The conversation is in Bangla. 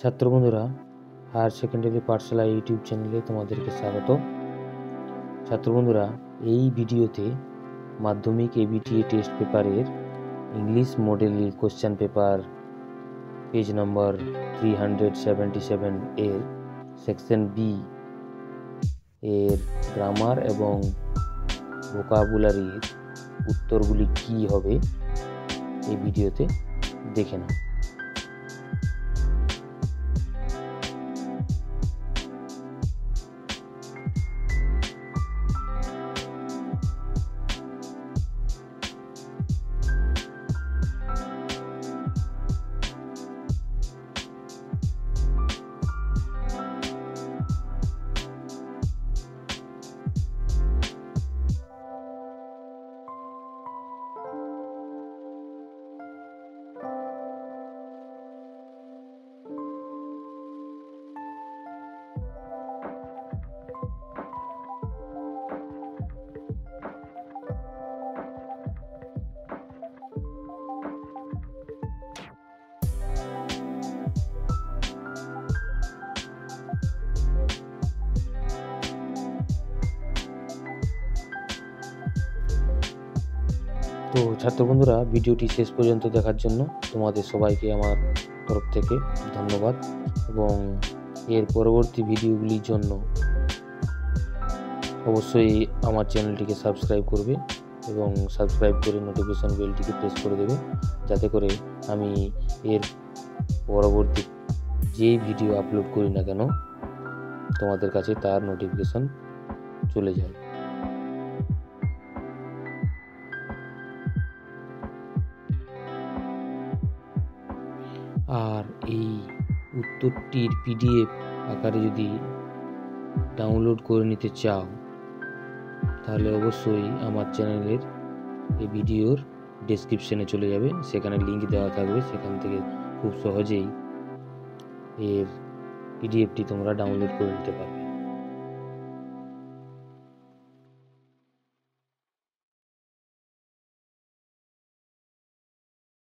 ছাত্র বন্ধুরা, হায়ার সেকেন্ডারি পাঠশালা ইউটিউব চ্যানেলে তোমাদেরকে স্বাগত। ছাত্র বন্ধুরা, এই ভিডিওতে মাধ্যমিক এবিটিএ টেস্ট পেপারের English model question paper page নম্বর 377 এর সেকশন বি এর গ্রামার এবং ভোকাবুলারির উত্তরগুলি কি হবে এই ভিডিওতে দেখে নাও। তো ছাত্র বন্ধুরা, ভিডিওটি শেষ পর্যন্ত দেখার জন্য তোমাদের সবাইকে আমার তরফ থেকে ধন্যবাদ, এবং এর পরবর্তী ভিডিওগুলির জন্য অবশ্যই আমার চ্যানেলটিকে সাবস্ক্রাইব করবে এবং সাবস্ক্রাইব করে নোটিফিকেশন বেলটিকে প্রেস করে দেবে, যাতে করে আমি এর পরবর্তী যেই ভিডিও আপলোড করি না কেন তোমাদের কাছে তার নোটিফিকেশন চলে যায়। আর এই উত্তরটির পিডিএফ আকারে যদি ডাউনলোড করে নিতে চাও, তাহলে অবশ্যই আমার চ্যানেলের এই ভিডিওর ডেসক্রিপশনে চলে যাবে, সেখানে লিঙ্ক দেওয়া থাকবে, সেখান থেকে খুব সহজেই এর পিডিএফটি তোমরা ডাউনলোড করে নিতে পারবে।